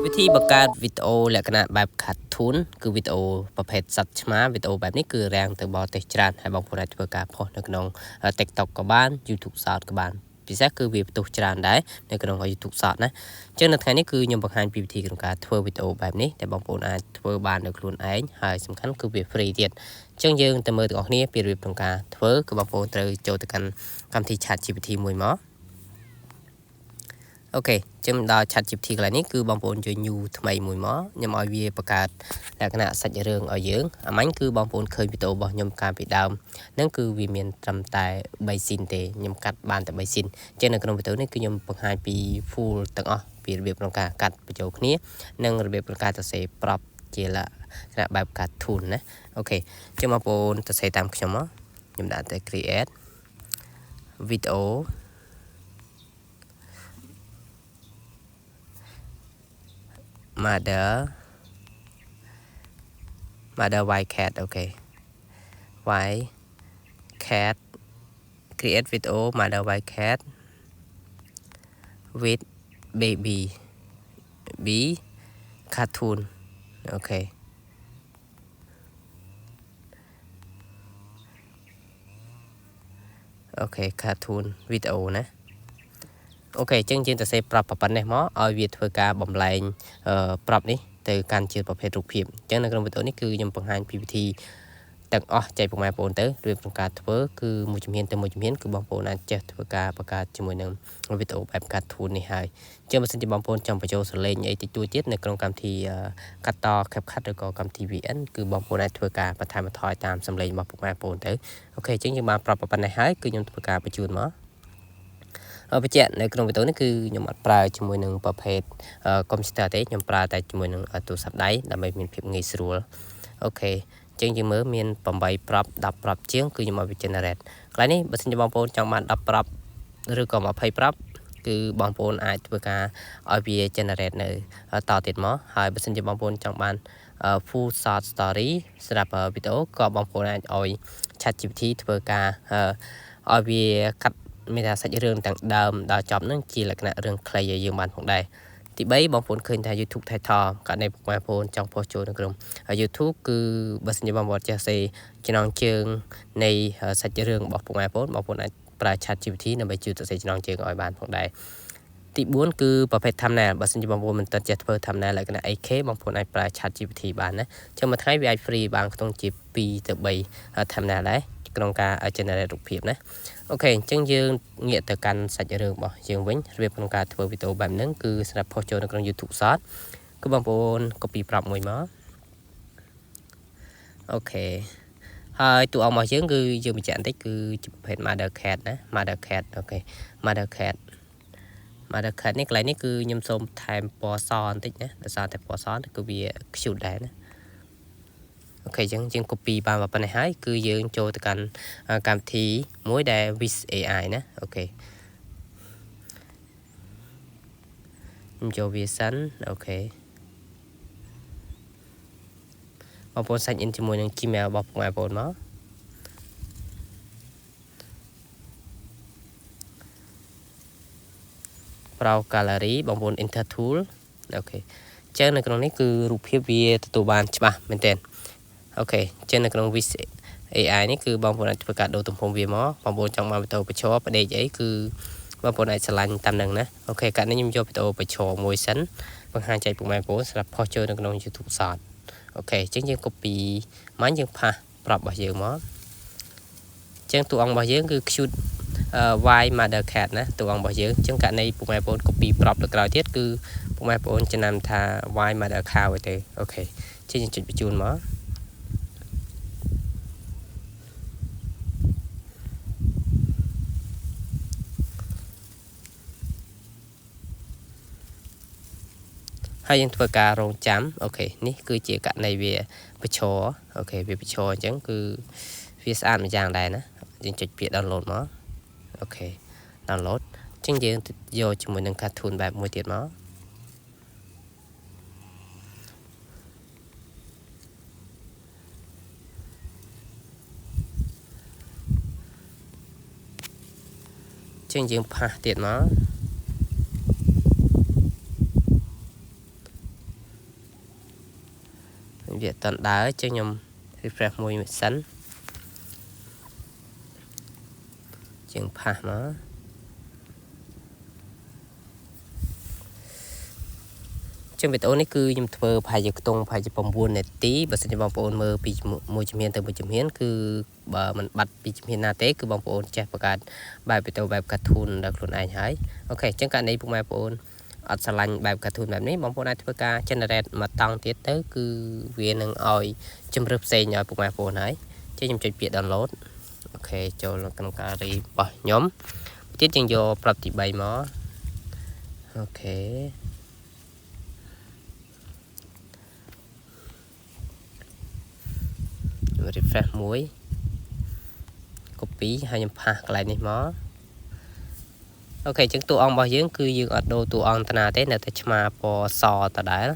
วิธีបង្កើតវីដេអូលក្ខណៈបែប cartoon គឺវីដេអូប្រភេទសត្វឆ្មាវីដេអូបែបនេះគឺរាំងទៅបរទេសច្រើនហើយបងប្អូនអាចធ្វើការផុសនៅក្នុង TikTok ក៏បាន YouTube Short ក៏បានពិសេសគឺវាផ្ទុះច្រើនដែរនៅក្នុង YouTube Short ណាអញ្ចឹងនៅថ្ងៃនេះគឺខ្ញុំបង្ហាញពីវិធីក្នុងការធ្វើវីដេអូបែបនេះដែលបងប្អូនអាចធ្វើបានដោយខ្លួនឯងហើយសំខាន់គឺវា free ទៀតអញ្ចឹងយើងទៅមើលទាំងអស់គ្នាពីរបៀបក្នុងការធ្វើគឺបងប្អូនត្រូវចូលទៅកាន់កម្មវិធី ChatGPT មួយមកអូខេចឹងដល់ ChatGPT កន្លែងនេះគឺបងប្អូនជួយ new ថ្មីមួយមកខ្ញុំឲ្យវាបង្កើតលក្ខណៈសាច់រឿងឲ្យយើងអាមាញ់គឺបងប្អូនឃើញវីដេអូរបស់ខ្ញុំកាលពីដើមហ្នឹងគឺវាមានត្រឹមតែ3 scene ទេខ្ញុំកាត់បានតែ3 scene ចឹងនៅក្នុងវីដេអូនេះគឺខ្ញុំបង្ហាញពី full ទាំងអស់ពីរបៀបក្នុងការកាត់បញ្ចូលគ្នានិងរបៀបក្នុងការសរសេរ prop ជាលក្ខណៈបែប cartoon ណាអូខេចឹងបងប្អូនសរសេរតាមខ្ញុំមកខ្ញុំដាក់តែ create video mother white cat okay white cat create video mother white cat with baby cartoon okay cartoon video ណាអូខេចឹងយើងទៅសេប្រាប់ប៉ុណ្ណេះមកឲ្យវាធ្វើការបំលែងប្រាប់នេះទៅកាន់ជាប្រភេទរូបភាពអញ្ចឹងនៅក្នុងវីដេអូនេះគឺខ្ញុំបង្ហាញពីវិធីទាំងអស់ចែកពុកម៉ែបងប្អូនទៅរៀបក្នុងការធ្វើគឺមួយជំហានទៅមួយជំហានគឺបងប្អូនអាចចេះធ្វើការបង្កើតជាមួយនឹងវីដេអូបែប cartoon នេះហើយអញ្ចឹងបើសិនជាបងប្អូនចង់បញ្ចូលសលេងអីតិចតួចទៀតនៅក្នុងកម្មវិធីកាត់ត CapCut ឬក៏កម្មវិធី VN គឺបងប្អូនអាចធ្វើការបន្ថែមបន្ថយតាមសំឡេងរបស់ពុកម៉ែបងប្អូនទៅអូខេអញ្ចឹងយើងបានប្រាប់ប៉ុណ្ណេះហើយគឺខ្ញុំធ្វើការបញ្ជូនមកបញ្ជាក់នៅក្នុងវីដេអូនេះគឺខ្ញុំអត់ប្រើជាមួយនឹងប្រភេទកុំព្យូទ័រទេខ្ញុំប្រើតែជាមួយនឹងទូរស័ព្ទដៃដើម្បីមានភាពងាយស្រួលអូខេអញ្ចឹងយើងមើលមាន8 prop 10 prop ជាងគឺខ្ញុំឲ្យវា generate កន្លែងនេះបើសិនជាបងប្អូនចង់បាន10 prop ឬក៏20 prop គឺបងប្អូនអាចធ្វើការឲ្យវា generate នៅតទៀតមកហើយបើសិនជាបងប្អូនចង់បាន full short story សម្រាប់វីដេអូក៏បងប្អូនអាចឲ្យ ChatGPT ធ្វើការឲ្យវាកាត់មានថាសាច់រឿងទាំងដើមដល់ចប់ហ្នឹងជាលក្ខណៈរឿងខ្លីឲ្យយើងបានផងដែរទី3បងប្អូនឃើញថា YouTube title ករណីបងប្អូនចង់ផុសចូលនៅក្នុង YouTube គឺបើសិនជាបងប្អូនចេះសេចំណងជើងនៃសាច់រឿងរបស់បងប្អូនអាចប្រើ ChatGPT ដើម្បីជួយសរសេរចំណងជើងឲ្យបានផងដែរទី4គឺប្រភេទ thumbnail បើសិនជាបងប្អូនមិនទាន់ចេះធ្វើ thumbnail លក្ខណៈ 8K បងប្អូនអាចប្រើ ChatGPT បានណាចឹងមួយថ្ងៃវាអាច free បានខ្ទង់ជា2ទៅ3 thumbnail ដែរក្នុងការ generate រូបភាពណាអូខេអញ្ចឹងយើងងាកទៅកាន់សាច់រឿងរបស់យើងវិញរបៀបក្នុងការធ្វើវីដេអូបែបហ្នឹងគឺសម្រាប់ផុសចូលនៅក្នុង YouTube Short គឺបងប្អូន copy ប្រាប់មួយមកអូខេហើយតួអង្គរបស់យើងគឺយើងបញ្ជាក់បន្តិចគឺជាប្រភេទ mother cat ណា mother cat អូខេ mother cat នេះកន្លែងនេះគឺខ្ញុំសូមថែមពណ៌សបន្តិចណាដោយសារតែពណ៌សគឺវា cute ដែរណាអូខេអញ្ចឹងយើង copy បានប៉ុណ្ណេះហើយគឺយើងចូលទៅកាន់កម្មវិធីមួយដែល Wiz AI ណាអូខេខ្ញុំចូលវាសិនអូខេបងប្អូន sign in ជាមួយនឹង Gmail របស់បងប្អូនមកBrowse Gallery បងប្អូន Enter Tool អូខេអញ្ចឹងនៅក្នុងនេះគឺរូបភាពវាទទួលបានច្បាស់មែនទែនអូខេអញ្ចឹងនៅក្នុង Wiz AI នេះគឺបងប្អូនអាចធ្វើការដូរទំហំវាមកបងប្អូនចង់បានវីដេអូបញ្ឈរផ្ដេកអីគឺបងប្អូនអាចឆ្លាញ់តាមនឹងណាអូខេកាលនេះខ្ញុំយកវីដេអូបញ្ឈរមួយសិនបង្ហាញចែកពុកម៉ែបងប្អូនសម្រាប់ផុសចូលនៅក្នុង YouTube Short អូខេអញ្ចឹងយើង copy មកយើងផាសប្រាប់របស់យើងមកអញ្ចឹងតួអង្គរបស់យើងគឺ cute white mother cat ណាតួអង្គរបស់យើងអញ្ចឹងករណីពុកម៉ែបងប្អូន copy ប្រាប់ទៅក្រោយទៀតគឺពុកម៉ែបងប្អូនចំណាំថា white mother cow ទេអូខេអញ្ចឹងយើងចុចបញ្ជូនមកហើយយើងធ្វើការរងចាំអូខេនេះគឺជាករណីវាបញ្ឈរអូខេវាបញ្ឈរអញ្ចឹងគឺវាស្អាតមួយយ៉ាងដែរណាយើងចុចពាក្យ download មកអូខេ download អញ្ចឹងយើងយកជាមួយនឹង cartoon បែបមួយទៀតមកអញ្ចឹងយើងផាសទៀតមក việc tận đá cho nhầm refresh mùi sẵn chừng phá nó trong việc này cứ nhầm thơ phải dịch tông phải dịch bóng buồn này tí và sẽ bóng buồn mơ bị mùi chìm hiên từ mùi chìm hiên cứ bà mình bắt bị chìm hiên na tế cứ bóng buồn chạy bà gạt bài bị tàu bài cắt thun đặc luôn ai hái ok chẳng cả này bóng bài buồn ở sàn lạnh bài cắt thunแบบนี้ bóng buồn ai thưa ca chân rệt mà tăng tiết tới cứ viên nâng oi châm rớp xe nhỏ bóng bài buồn hái chứ nhầm chơi biệt download ok cho là cần cả đi bỏ nhóm tiết chân vô prop thì bài mó ok refresh muối copy hay nhầm pha lại này mó ok chứng tụ ong bao dưỡng cứ dương ở đô tụ ong tana thế là mà po sò ta đã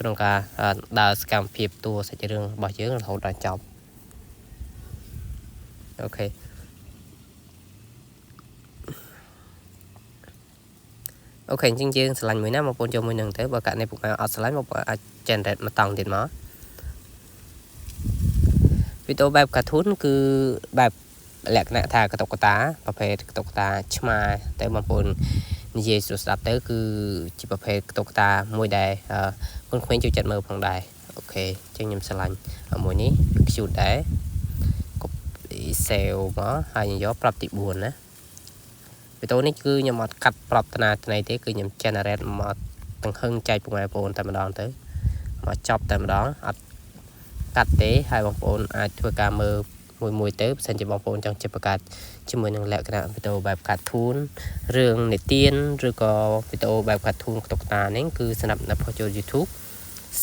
trong cả đào scam phiệp tua sẽ chơi đường bao dưỡng là hỗ trợ chọc ok ok chương chương sẽ lành 10 năm một con cho 10 nâng thế và cả này phục ở slide một trên rệt mà tăng tiền mó video bài cả thốn cứ bài lẹt nè thà cái tộc táประเภทตกตาชมาแต่บางคนนิยสุดสับแต่คือจีประเภทตกตามวยใดคนคุยจุดจัดมือฝั่งใดโอเคจังยำสลันมวยนี้จุดได้กบเซลล์มั้งhayย้อนปรับติบุญนะวิตัวนี้คือยำมาคัดปรับตนาในที่คือยำเจเนเรตมาตั้งหึงใจปุ่มไอโฟนแต่มาดองtớiมาจับแต่มาดองอัดกัดเตะให้บางคนอาจช่วยการมือมวยเต๋อสัญญาบางคนจังจะประกาศชั่วโมงนึงแหละขณะวิดีโอแบบขาดทุนเรื่องในเตียนหรือก็วิดีโอแบบขาดทุนตกตาเนี่ยคือสนับสนุนพอจยูทูบ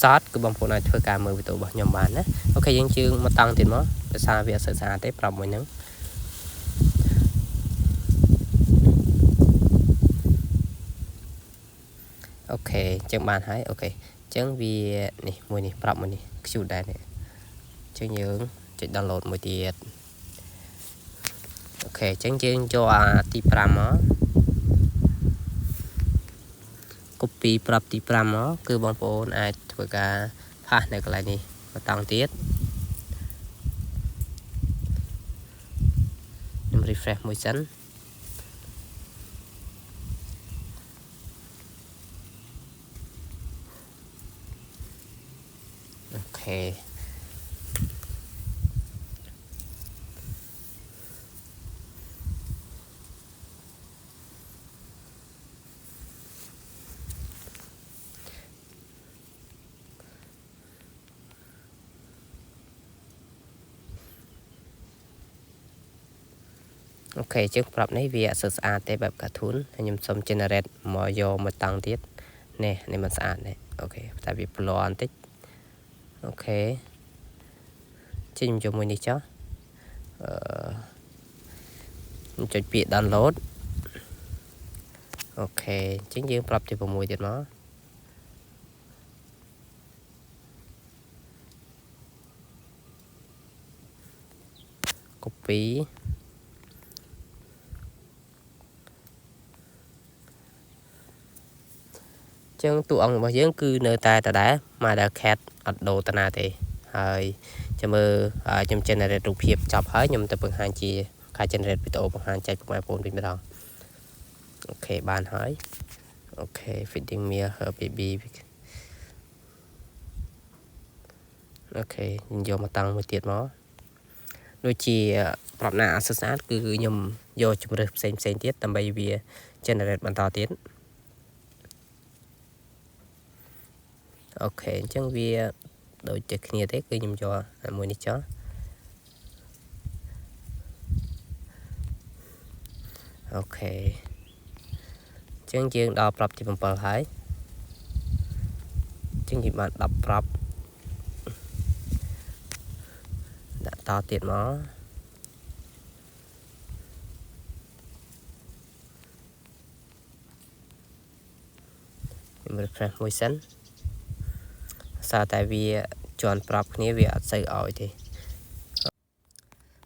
ซอสคือบางคนอาจช่วยการมือวิดีโอแบบยอมบานนะโอเคยังชื่อมาตั้งติดมั้งภาษาเวียดภาษาเตะปรับมวยนึงโอเคจังบานให้โอเคจังวีนี่มวยนี่ปรับมวยนี่ชุดได้เนี่ยจังยืงจะดาวน์โหลดmột tiệt ok chẳng chừng cho tí pram á copy prop tí pram á cứ bong bóng ai với cả pha này cái này đi và tăng tiết nhưng refresh môi sẵn ok ok trướcปรับในเวียสะอาดแต่แบบกระทุนให้ยมสมเจเนเรตมอยมาตั้งติดเนี่ยในมันสะอาดเนี่ยโอเคแต่วิปลอนติดโอเคจิ้มจมูกนี่จ้ะจุดเปลี่ยนดาวน์โหลดโอเคchính dươngปรับที่ผมมวยติดมั้งcopy chân tụ ông bao nhiêu cứ nơi ta đã mà đã khét ở đồ ta nào thì hơi cho mơ trong trên này rụp hiệp chọc hết nhưng tập bằng hai chi khai trên này bị tổ bằng hai chạy bằng iPhone bên đó ok bàn hỏi ok fitting mirror her baby ok vô mà tăng một tiệt nó đôi chiปรับหน้าสะอาดคือยมโยจุดเริ่มเซนติสตามใบเบียเจเนเรตบรรทาติสโอเคจังเวียโดยจะเคลียร์ได้คือยมโยมวยนี่จ้ะโอเคจังยืงดาวปรับที่ผมเปิดให้จังหยิบมาดับปรับđã to tiệt nó mình phải môi sẵn sao tại vì chọn prop này vì xây ỏi thì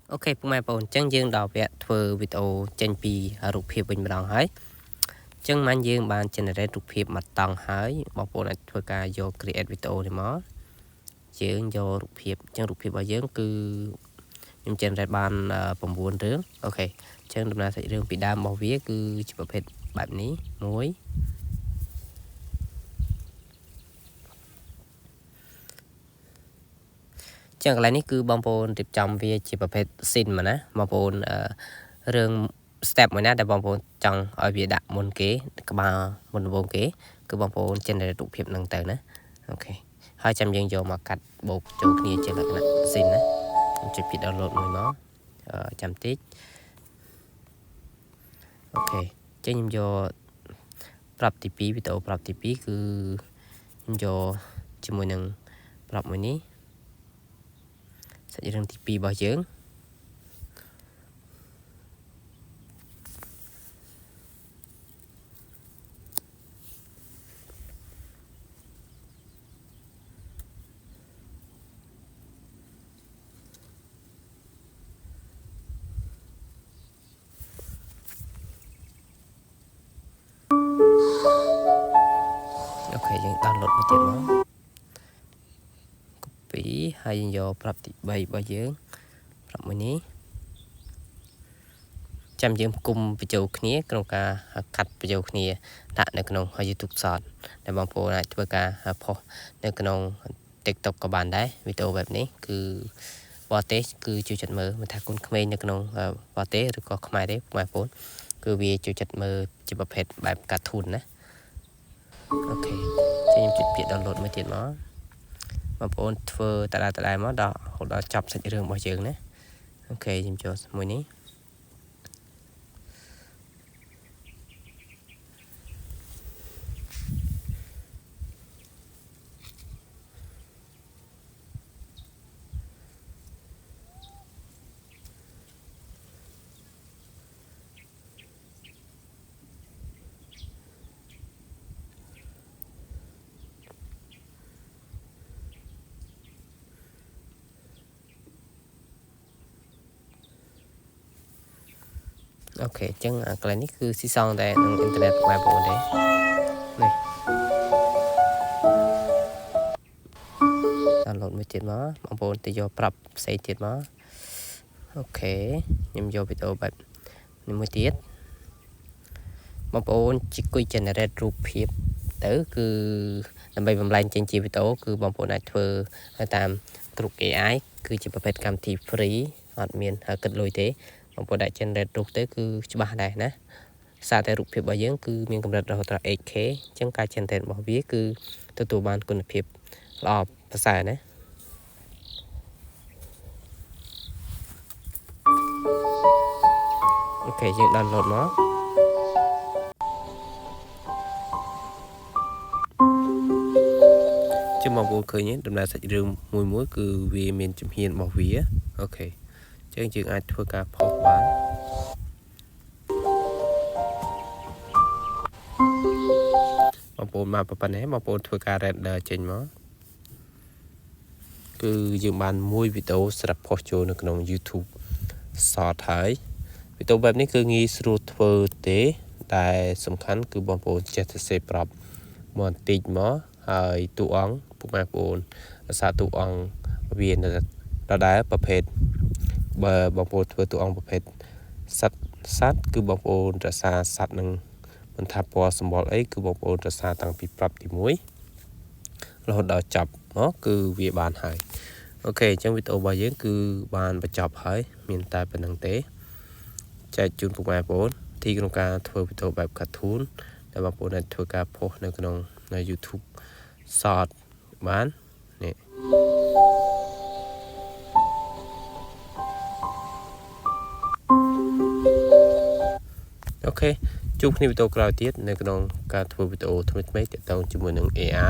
ok hôm nay bọn chân dương đào vẽ thưa video trên pi rụp hiệp bình bằng hết chân man dương bàn generate rụp hiệp mặt tầng hết bọn bọn này thưa cả vô create video thì nó យើងយករូបភាពចឹងរូបភាពរបស់យើងគឺខ្ញុំ generate បាន9រឿងអូខេចឹងដំណើរសាច់រឿងពីដើមរបស់វាគឺជាប្រភេទបែបនេះមួយចឹងកន្លែងនេះគឺបងប្អូនរៀបចំវាជាប្រភេទ scene មកណាបងប្អូនរឿង step មួយណាដែលបងប្អូនចង់ឲ្យវាដាក់មុនគេក្បាលមុនដំបូងគេគឺបងប្អូន generate រូបភាពហ្នឹងទៅណាអូខេហើយចាំយើងយកមកកាត់បូកចូលគ្នាជាលក្ខណៈ scene ណាខ្ញុំចុចពី download មួយមកចាំតិចអូខេចឹងខ្ញុំយកប្រាប់ទី2វីដេអូប្រាប់ទី2គឺខ្ញុំយកជាមួយនឹងប្រាប់មួយនេះសាច់រឿងទី2របស់យើងអូខេយើង download មួយទៀតមក copy ហើយយើងយកប្រាប់ទី3របស់យើងប្រាប់មួយនេះចាំយើងគុំបញ្ចូលគ្នាក្នុងការកាត់បញ្ចូលគ្នាដាក់នៅក្នុង YouTube Short ដែលបងប្អូនអាចធ្វើការផុសនៅក្នុង TikTok ក៏បានដែរវីដេអូបែបនេះគឺបរទេសគឺជួយចិត្តមើលមិនថាគុនក្មេងនៅក្នុងបរទេសឬក៏ខ្មែរទេបងប្អូនគឺវាជួយចិត្តមើលជាប្រភេទបែប cartoon ណាអូខេចឹងខ្ញុំចុចពាក្យ download មួយទៀតមកបងប្អូនធ្វើតដែលមកដល់ចប់សាច់រឿងរបស់យើងណាអូខេខ្ញុំចូលមួយនេះអូខេអញ្ចឹងកន្លែងនេះគឺស៊ីសងតែក្នុងអ៊ីនធឺណិតបងប្អូនទេនេះ download មួយទៀតមកបងប្អូនទៅយកប្រាប់ផ្សេងទៀតមកអូខេខ្ញុំយកវីដេអូបែបនេះមួយទៀតបងប្អូនជួយ generate រូបភាពទៅគឺដើម្បីបំលែងចេញជាវីដេអូគឺបងប្អូនអាចធ្វើតាមគ្រប់ AI គឺជាប្រភេទកម្មវិធី free អត់មានគិតលុយទេបងប្អូនដាក់ generate រូបទៅគឺច្បាស់ដែរណាសារតែរូបភាពរបស់យើងគឺមានកម្រិតរហូតដល់ 8K អញ្ចឹងការ generate របស់វាគឺទទួលបានគុណភាពល្អប្រសើរណាអូខេយើង download មកជិះមកបងឃើញដំណើរសាច់រឿងមួយគឺវាមានជំហានរបស់វាអូខេអញ្ចឹងយើងអាចធ្វើការផុសបានបងប្អូនមកប៉ុណ្ណេះបងប្អូនធ្វើការ render ចេញមកគឺយើងបានមួយវីដេអូស្រាប់ផុសចូលនៅក្នុង YouTube Short ហើយវីដេអូបែបនេះគឺងាយស្រួលធ្វើទេតែសំខាន់គឺបងប្អូនចេះតែសេប្រាប់បន្តិចមកហើយតួអង្គពុកម៉ែបងប្អូនភាសាតួអង្គវានៅដដែលប្រភេទបើបងប្អូនធ្វើតួអង្គប្រភេទសត្វគឺបងប្អូនរក្សាសត្វនឹងមិនថាពណ៌សម្បុរអីគឺបងប្អូនរក្សាតាំងពីប្រាប់ទី1រហូតដល់ចប់មកគឺវាបានហើយអូខេអញ្ចឹងវីដេអូរបស់យើងគឺបានបញ្ចប់ហើយមានតែប៉ុណ្្នឹងទេចែកជូនពុកម៉ែបងប្អូនទីក្នុងការធ្វើវីដេអូបែប cartoon ដែលបងប្អូនអាចធ្វើការផុសនៅក្នុង YouTube Short បាននេះអូខេជួបគ្នាវីដេអូក្រោយទៀតនៅក្នុងការធ្វើវីដេអូថ្មីៗទាក់ទងជាមួយនឹង AI